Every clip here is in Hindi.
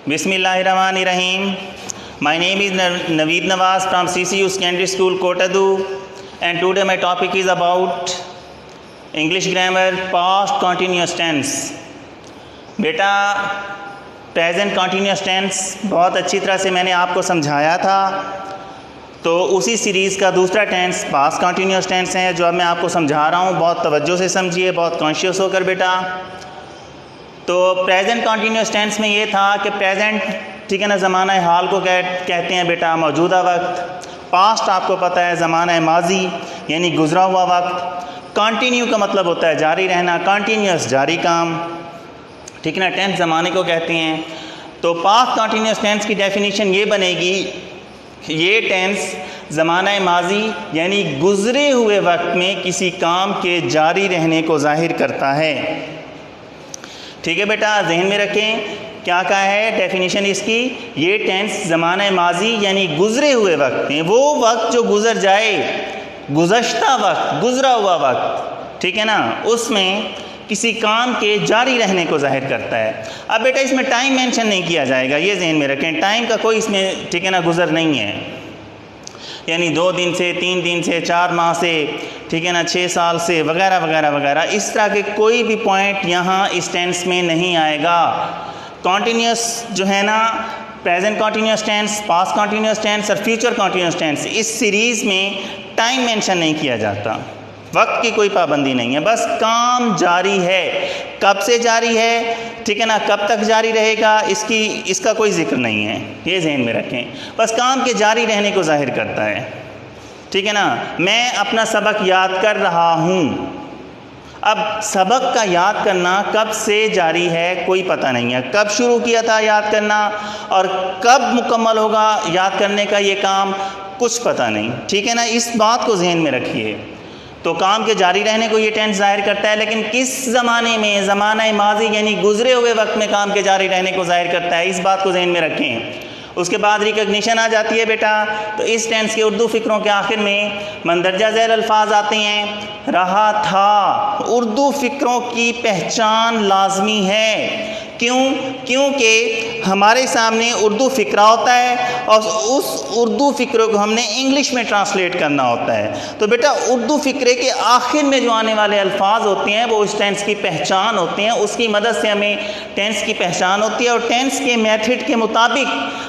Bismillahirrahmanirrahim. My name is Naveed Nawaz from CCU Secondary School, Kotadu, and today my topic is about English grammar, past continuous tense. बेटा प्रेजेंट कंटिन्यूस टेंस बहुत अच्छी तरह से मैंने आपको समझाया था, तो उसी सीरीज़ का दूसरा टेंस पास्ट कंटिन्यूस टेंस है जो अब मैं आपको समझा रहा हूँ। बहुत तवज्जो से समझिए, बहुत कॉन्शियस होकर बेटा। तो प्रेजेंट कंटिन्यूस टेंस में ये था कि प्रेजेंट, ठीक है ना, ज़माना हाल को कहते हैं बेटा मौजूदा वक्त। पास्ट आपको पता है ज़माना माजी यानी गुज़रा हुआ वक्त। कंटिन्यू का मतलब होता है जारी रहना, कंटिन्यूस जारी काम, ठीक है ना, टेंस ज़माने को कहते हैं। तो पास्ट कंटिन्यूस टेंस की डेफिनेशन ये बनेगी, ये टेंस ज़माना माजी यानी गुज़रे हुए वक्त में किसी काम के जारी रहने को ज़ाहिर करता है। ठीक है बेटा, जहन में रखें क्या कहा है डेफिनेशन इसकी। ये टेंस ज़माना माजी यानी गुज़रे हुए वक्त में, वो वक्त जो गुज़र जाए, गुज़श्ता वक्त, गुज़रा हुआ वक्त, ठीक है ना, उसमें किसी काम के जारी रहने को ज़ाहिर करता है। अब बेटा इसमें टाइम मेंशन नहीं किया जाएगा, ये जहन में रखें। टाइम का कोई इसमें, ठीक है ना, गुज़र नहीं है, यानी 2 दिन से, 3 दिन से, 4 माह से, ठीक है ना, 6 साल से, वगैरह वगैरह वगैरह, इस तरह के कोई भी पॉइंट यहाँ इस टेंस में नहीं आएगा। कॉन्टीन्यूस जो है ना, present continuous tense, past continuous tense और फ्यूचर कॉन्टीन्यूस टेंस, इस सीरीज़ में टाइम मेंशन नहीं किया जाता, वक्त की कोई पाबंदी नहीं है, बस काम जारी है। कब से जारी है, ठीक है ना, कब तक जारी रहेगा, इसका कोई जिक्र नहीं है, ये जहन में रखें। बस काम के जारी रहने को जाहिर करता है, ठीक है ना। मैं अपना सबक याद कर रहा हूँ। अब सबक का याद करना कब से जारी है कोई पता नहीं है, कब शुरू किया था याद करना और कब मुकम्मल होगा याद करने का ये काम, कुछ पता नहीं, ठीक है ना। इस बात को जहन में रखिए। तो काम के जारी रहने को ये टेंस जाहिर करता है, लेकिन किस ज़माने में, ज़माना माजी यानी गुज़रे हुए वक्त में काम के जारी रहने को जाहिर करता है, इस बात को जहन में रखें। उसके बाद रिकग्निशन आ जाती है बेटा। तो इस टेंस के उर्दू फ़िक्रों के आखिर में मंदरजा झैल अल्फाज आते हैं। रहा था उर्दू फ़िक्रों की पहचान लाजमी है। क्यों? क्योंकि हमारे सामने उर्दू फ़िक्रा होता है और उस उर्दू फ़िक्रे को हमने इंग्लिश में ट्रांसलेट करना होता है। तो बेटा उर्दू फ़िक्रे के आखिर में जो आने वाले अल्फाज होते हैं वो इस टेंस की पहचान होते हैं, उसकी मदद से हमें टेंस की पहचान होती है और टेंस के मेथड के मुताबिक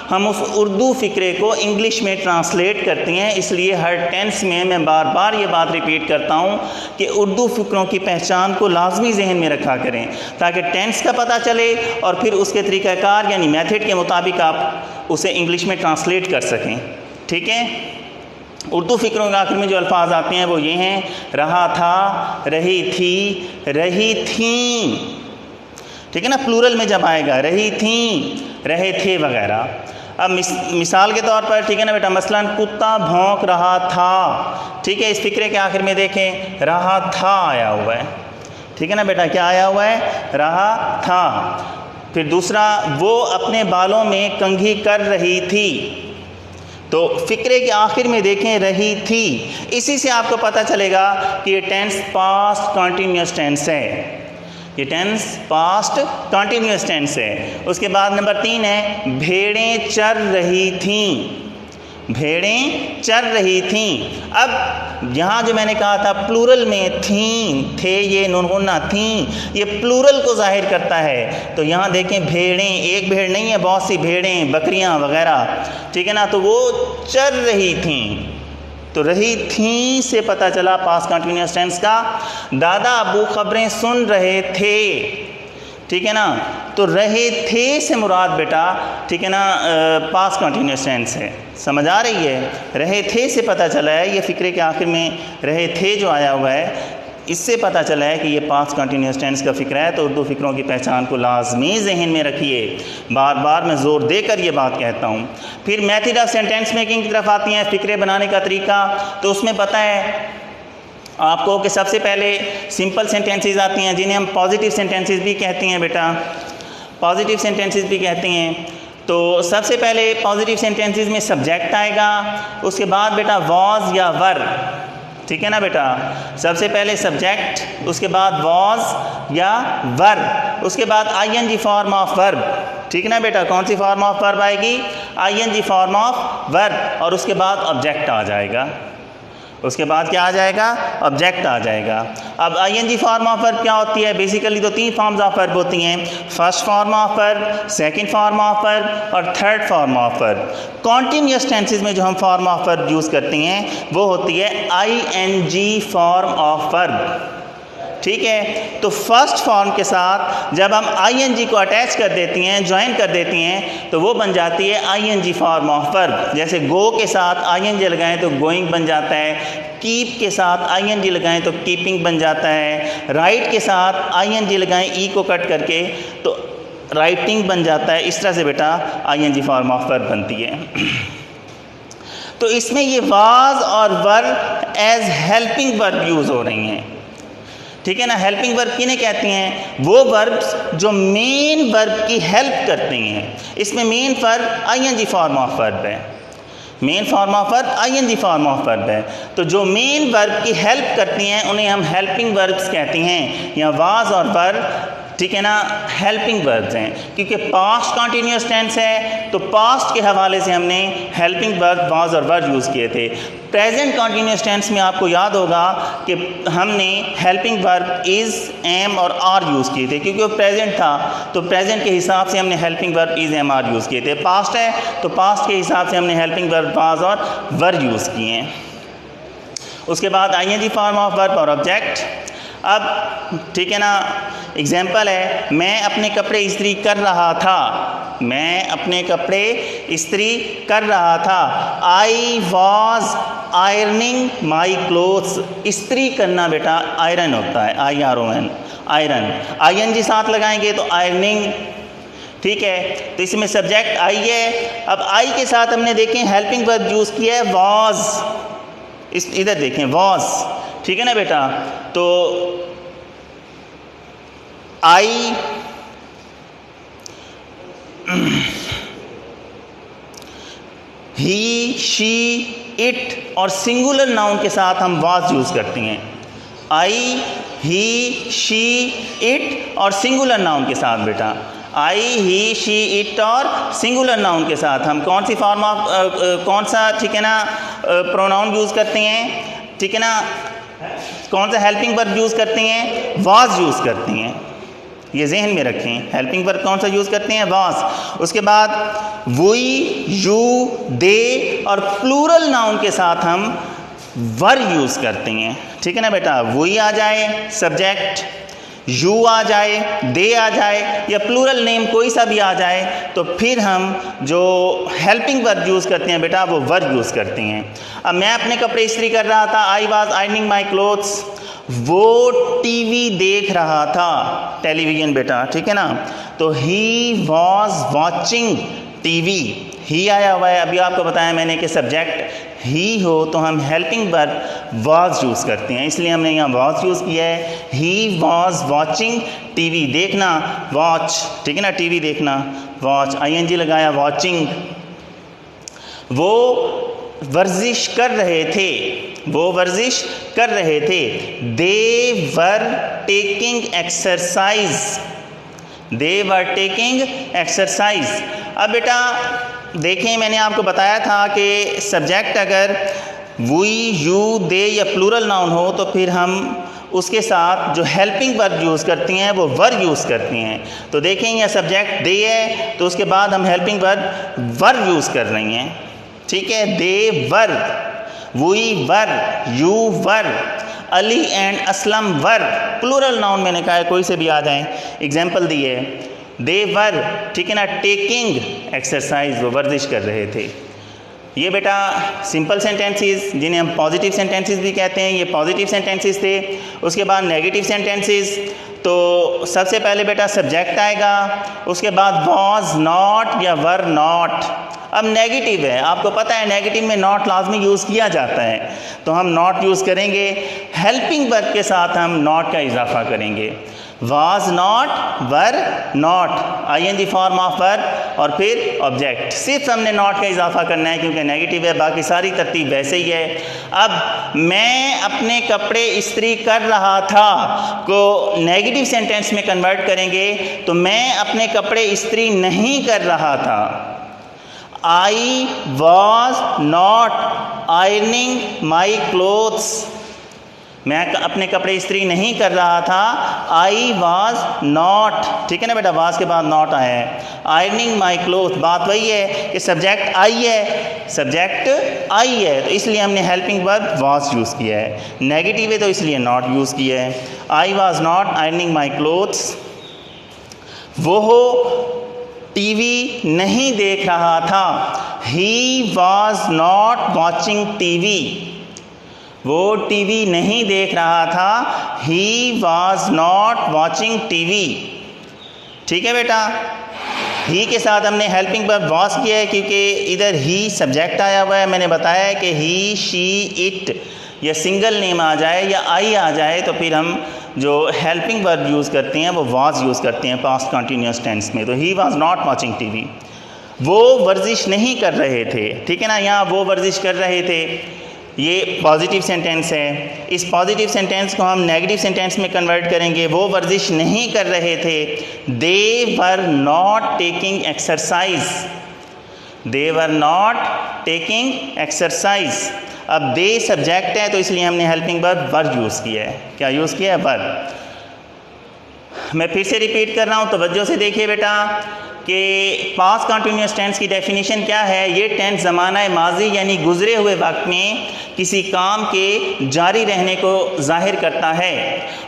हम उस उर्दू फ़िक्रे को इंग्लिश में ट्रांसलेट करते हैं। इसलिए हर टेंस में मैं बार बार ये बात रिपीट करता हूँ कि उर्दू फ़िक्रों की पहचान को लाजमी जहन में रखा करें, ताकि टेंस का पता चले और फिर उसके तरीक़ाकार यानी मेथड के मुताबिक आप उसे इंग्लिश में ट्रांसलेट कर सकें। ठीक है, उर्दू फ़िक्रों के आखिर में जो अल्फाज आते हैं वो ये हैं, रहा था, रही थी, रही थीं, ठीक है ना, प्लूरल में जब आएगा, रही थीं, रहे थे वगैरह। अब मिसाल के तौर पर, ठीक है ना बेटा, मसलन कुत्ता भौंक रहा था, ठीक है, इस फ़िक्रे के आखिर में देखें रहा था आया हुआ है, ठीक है ना बेटा, क्या आया हुआ है, रहा था। फिर दूसरा, वो अपने बालों में कंघी कर रही थी, तो फ़िक्रे के आखिर में देखें रही थी। इसी से आपको पता चलेगा कि ये टेंस पास्ट कंटिन्यूस टेंस है, ये टेंस पास्ट कंटिन्यूस टेंस है। उसके बाद नंबर 3 है, भेड़ें चर रही थीं, भेड़ें चर रही थीं। अब यहाँ जो मैंने कहा था प्लूरल में थीं, थे, ये नून थीं, ये प्लूरल को जाहिर करता है। तो यहाँ देखें भेड़ें, एक भेड़ नहीं है, बहुत सी भेड़ें, बकरियाँ वगैरह, ठीक है ना, तो वो चर रही थीं। तो रही थी से पता चला पास्ट कंटिन्यूस टेंस का। दादा अबू खबरें सुन रहे थे, ठीक है ना, तो रहे थे से मुराद बेटा, ठीक है ना, पास्ट कंटिन्यूस टेंस है। समझ आ रही है? रहे थे से पता चला है, ये फ़िक्रे के आखिर में रहे थे जो आया हुआ है, इससे पता चला है कि ये पास्ट कंटिन्यूस टेंस का फ़िक्रा है। तो उर्दू फ़िक्रों की पहचान को लाजमी जहन में रखिए, बार बार मैं ज़ोर देकर ये बात कहता हूँ। फिर मेथड ऑफ सेंटेंस मेकिंग की तरफ आती हैं, फ़िक्रे बनाने का तरीका। तो उसमें पता है आपको कि सबसे पहले सिंपल सेंटेंसेस आती हैं, जिन्हें हम पॉजिटिव सेंटेंसेस भी कहते हैं बेटा, पॉजिटिव सेंटेंसेस भी कहते हैं। तो सबसे पहले पॉजिटिव सेंटेंसेस में सब्जेक्ट आएगा, उसके बाद बेटा वॉज या वर, ठीक है ना बेटा, सबसे पहले सब्जेक्ट, उसके बाद वॉज या वर, उसके बाद आईएनजी फॉर्म ऑफ वर्ब, ठीक है ना बेटा, कौन सी फॉर्म ऑफ वर्ब आएगी? आईएनजी फॉर्म ऑफ वर्ब, और उसके बाद ऑब्जेक्ट आ जाएगा। उसके बाद क्या आ जाएगा? ऑब्जेक्ट आ जाएगा। अब आईएनजी फॉर्म ऑफ वर्ब क्या होती है? बेसिकली तो 3 फॉर्म्स ऑफ वर्ब होती हैं, first form of verb, second form of verb और third form of verb. Continuous tenses में जो हम फॉर्म ऑफ वर्ब यूज़ करते हैं वो होती है आईएनजी फॉर्म ऑफ वर्ब, ठीक है। तो फर्स्ट फॉर्म के साथ जब हम आईएनजी को अटैच कर देती हैं, ज्वाइन कर देती हैं, तो वो बन जाती है आईएनजी फॉर्म ऑफ वर्ब। जैसे गो के साथ आईएनजी लगाएं तो गोइंग बन जाता है, कीप के साथ आईएनजी लगाएं तो कीपिंग बन जाता है, राइट के साथ आईएनजी लगाएं ई को कट करके तो राइटिंग बन जाता है। इस तरह से बेटा आईएनजी फॉर्म ऑफ वर्ब बनती है। तो इसमें ये वाज और verb as helping verb use हो रही हैं, ठीक है ना। हेल्पिंग वर्ब किन्हें कहती हैं? वो वर्ब्स जो मेन वर्ब की हेल्प करती हैं। इसमें main verb ING form of verb है, main form of verb ING form of verb है। तो जो मेन वर्ब की हेल्प करती हैं उन्हें हम हेल्पिंग वर्ब्स कहते हैं, या वाज और वर्ब, ठीक है ना, हेल्पिंग वर्ब्स हैं। क्योंकि पास्ट कॉन्टीन्यूअस टेंस है तो पास्ट के हवाले से हमने हेल्पिंग वर्ब वाज और वर्ब यूज़ किए थे। प्रेजेंट कॉन्टीन्यूअस टेंस में आपको याद होगा कि हमने हेल्पिंग वर्ब इज़, एम और आर यूज़ किए थे, क्योंकि वो प्रेजेंट था तो प्रेजेंट के हिसाब से हमने helping verb is, am, are use किए थे। पास्ट है तो पास्ट के हिसाब से हमने हेल्पिंग वर्ब वाज और वर्ब यूज़ किए हैं। उसके बाद आईएनजी फॉर्म ऑफ वर्ब और ऑब्जेक्ट। अब ठीक है ना, एग्जाम्पल है, मैं अपने कपड़े इस्त्री कर रहा था, मैं अपने कपड़े इस्त्री कर रहा था। I was ironing my clothes. इस्त्री करना बेटा आयरन होता है, IRON, आयरन। ING साथ लगाएंगे तो आयरनिंग, ठीक है। तो इसमें सब्जेक्ट आई है। अब आई के साथ हमने देखें हेल्पिंग वर्ब यूज़ किया है वॉज, इधर देखें वॉज, ठीक है ना बेटा। तो आई ही, शी, इट और सिंगुलर नाउन के साथ हम वाज यूज़ करती हैं। आई, ही, शी, इट और सिंगुलर नाउन के साथ बेटा, आई, ही, शी, इट और सिंगुलर नाउन के साथ हम कौन सी फॉर्म ऑफ कौन सा, ठीक है ना, प्रोनाउन यूज़ करते हैं, ठीक है ना, कौन सा हेल्पिंग वर्ब यूज़ करते हैं? वाज यूज़ करती हैं। ये जहन में रखें, हेल्पिंग वर्ब कौन सा यूज़ करते हैं? वाज। उसके बाद वी, यू, दे और प्लूरल नाउन के साथ हम वर्ब यूज़ करते हैं, ठीक है ना बेटा। वी आ जाए सब्जेक्ट, यू आ जाए, दे आ जाए या प्लूरल नेम कोई सा भी आ जाए तो फिर हम जो हेल्पिंग वर्ब यूज़ करते हैं बेटा वो वर्ब यूज़ करते हैं। अब मैं अपने कपड़े इस्त्री कर रहा था, I was ironing my clothes. वो टीवी देख रहा था, टेलीविज़न बेटा, ठीक है ना। तो ही वॉज वॉचिंग टीवी, ही आया हुआ है। अभी आपको बताया मैंने कि सब्जेक्ट ही हो तो हम हेल्पिंग वर्ब वॉज यूज़ करते हैं, इसलिए हमने यहाँ वॉज यूज़ किया है। ही वॉज वॉचिंग टीवी, देखना वॉच, ठीक है ना, टीवी देखना वॉच, ING लगाया वॉचिंग। वो वर्जिश कर रहे थे, वो वर्जिश कर रहे थे। They were taking exercise, they were taking exercise. अब बेटा देखें, मैंने आपको बताया था कि सब्जेक्ट अगर वी, यू, दे या प्लूरल नाउन हो तो फिर हम उसके साथ जो हेल्पिंग वर्ब यूज़ करती हैं वो वर्ब यूज़ करती हैं। तो देखें यह सब्जेक्ट दे है तो उसके बाद हम हेल्पिंग वर्ब यूज़ कर रही हैं, ठीक है। They were, we were, you were, Ali and Aslam were. Plural noun मैंने कहा है कोई से भी आ जाएं। एग्जाम्पल दिए, दे वर, ठीक है ना, टेकिंग एक्सरसाइज, वो वर्जिश कर रहे थे। ये बेटा सिंपल सेंटेंसेस जिन्हें हम पॉजिटिव सेंटेंसेस भी कहते हैं, ये पॉजिटिव सेंटेंसेस थे। उसके बाद नेगेटिव सेंटेंसेस, तो सबसे पहले बेटा सब्जेक्ट आएगा, उसके बाद वॉज नॉट या वर नॉट। अब नेगेटिव है, आपको पता है नेगेटिव में नॉट लाजमी यूज़ किया जाता है तो हम नॉट यूज़ करेंगे। हेल्पिंग वर्ब के साथ हम नॉट का इजाफा करेंगे। Was not, were not, ING form of verb और फिर ऑब्जेक्ट। सिर्फ हमने नॉट का इजाफा करना है क्योंकि नेगेटिव है, बाकी सारी तरतीब वैसे ही है। अब मैं अपने कपड़े इस्त्री कर रहा था को नेगेटिव सेंटेंस में कन्वर्ट करेंगे तो मैं अपने कपड़े इस्त्री नहीं कर रहा था। I was not ironing my clothes। मैं अपने कपड़े इस्त्री नहीं कर रहा था। I was not, ठीक है ना बेटा, was के बाद not आया है। ironing my clothes, बात वही है कि सब्जेक्ट I है, सब्जेक्ट I है, तो इसलिए हमने हेल्पिंग वर्ब was यूज़ किया है। नेगेटिव है तो इसलिए not यूज़ किया है। I was not ironing my clothes। वो टीवी नहीं देख रहा था। He was not watching TV। वो टीवी नहीं देख रहा था। He was not watching TV। ठीक है बेटा, ही के साथ हमने हेल्पिंग वर्ब was किया है क्योंकि इधर ही सब्जेक्ट आया हुआ है। मैंने बताया है कि ही, शी, इट या सिंगल नेम आ जाए या आई आ जाए तो फिर हम जो हेल्पिंग वर्ब यूज़ करते हैं वो वाज यूज़ करते हैं पास्ट कंटिन्यूस टेंस में। तो he was not watching TV. वो वर्जिश नहीं कर रहे थे, ठीक है ना, यहाँ वो वर्जिश कर रहे थे, ये पॉजिटिव सेंटेंस है। इस पॉजिटिव सेंटेंस को हम नेगेटिव सेंटेंस में कन्वर्ट करेंगे। वो वर्जिश नहीं कर रहे थे। They were not taking exercise. They were not taking exercise. अब दे सब्जेक्ट है तो इसलिए हमने हेल्पिंग वर्ब वर यूज़ किया है। क्या यूज़ किया है? वर। मैं फिर से रिपीट कर रहा हूँ, तवज्जो से देखिए बेटा कि पास्ट कंटिन्यूअस टेंस की डेफिनेशन क्या है। ये टेंस ज़माना माजी यानी गुजरे हुए वक्त में किसी काम के जारी रहने को जाहिर करता है।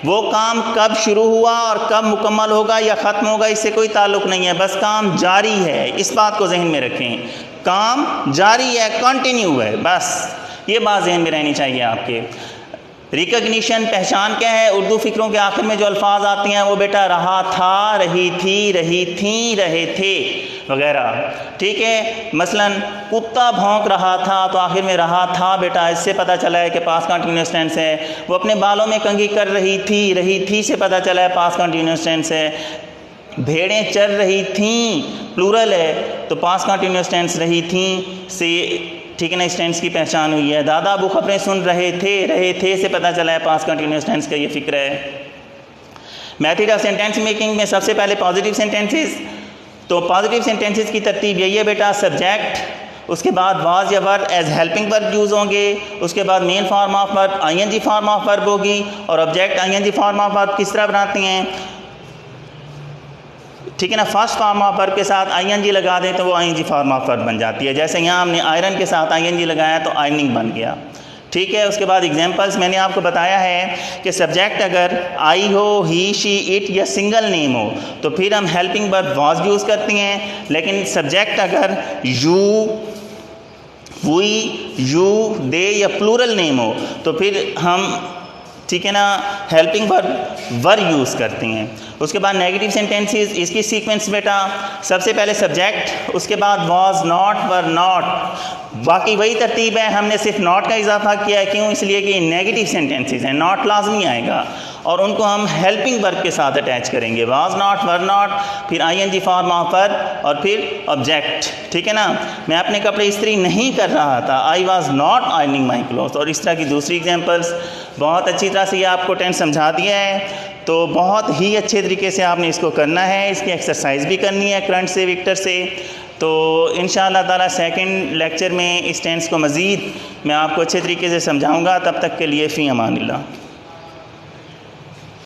वो काम कब शुरू हुआ और कब मुकम्मल होगा या ख़त्म होगा इससे कोई ताल्लुक़ नहीं है, बस काम जारी है। इस बात को जहन में रखें, काम जारी है, कंटिन्यू है, बस ये बात जहन में रहनी चाहिए आपके। रिकग्निशन, पहचान क्या है? उर्दू फ़िक्रों के आखिर में जो अल्फाज आती हैं वो बेटा रहा था, रही थी, रही थी, रहे थे वगैरह, ठीक है। मसलन कुत्ता भौंक रहा था तो आखिर में रहा था बेटा, इससे पता चला है कि पास्ट कंटिन्यूअस टेंस है। वो अपने बालों में कंघी कर रही थी से पता चला है पास्ट कंटिन्यूअस टेंस है। भेड़ें चर रही थीं, प्लूरल है तो पास्ट कंटिन्यूअस टेंस रही थी से, ठीक है ना, इस टेंस की पहचान हुई है। दादा अबू खबरें सुन रहे थे से पता चला है पास्ट कंटिन्यूअस टेंस का ये फिक्र है। मेथड ऑफ सेंटेंस मेकिंग में सबसे पहले पॉजिटिव सेंटेंसेस, तो पॉजिटिव सेंटेंसेस की तरतीब यही है बेटा, सब्जेक्ट, उसके बाद वाज या verb as helping verb use होंगे, उसके बाद main form of verb ING form of verb होगी और object ING form of verb किस तरह बनाते हैं, ठीक है ना। फर्स्ट फॉर्म ऑफ वर्ब के साथ आईएनजी लगा दें तो वो आईएनजी फॉर्म ऑफ वर्ब बन जाती है। जैसे यहाँ हमने आयरन के साथ आईएनजी लगाया तो आयरनिंग बन गया, ठीक है। उसके बाद एग्जांपल्स मैंने आपको बताया है कि सब्जेक्ट अगर आई हो, ही, शी, इट या सिंगल नेम हो तो फिर हम हेल्पिंग वर्ब वाज यूज़ करते हैं। लेकिन सब्जेक्ट अगर यू, वी, यू, दे या प्लूरल नेम हो तो फिर हम, ठीक है ना, हेल्पिंग वर्ब वर यूज़ करते हैं। उसके बाद नेगेटिव सेंटेंसेस, इसकी सीक्वेंस बेटा सबसे पहले सब्जेक्ट, उसके बाद वाज, नॉट, वर, नॉट, बाकी वही तरतीब है। हमने सिर्फ नॉट का इजाफा किया है, क्यों? इसलिए कि नेगेटिव सेंटेंसेस हैं, नॉट लाजमी आएगा और उनको हम हेल्पिंग वर्ब के साथ अटैच करेंगे। वाज नॉट, वर नॉट, फिर आईएनजी फॉर्म ऑफ वर्ब और फिर ऑब्जेक्ट, ठीक है ना। मैं अपने कपड़े इस्त्री नहीं कर रहा था, I was not ironing my clothes, और इस तरह की दूसरी एग्जांपल्स। बहुत अच्छी तरह से ये आपको टेंस समझा दिया है, तो बहुत ही अच्छे तरीके से आपने इसको करना है। इसकी एक्सरसाइज भी करनी है करंट से, विक्टर से। तो इंशाअल्लाह ताला सेकंड लेक्चर में इस टेंस को मज़ीद मैं आपको अच्छे तरीके से समझाऊंगा। तब तक के लिए फ़ी अमानिल्लाह।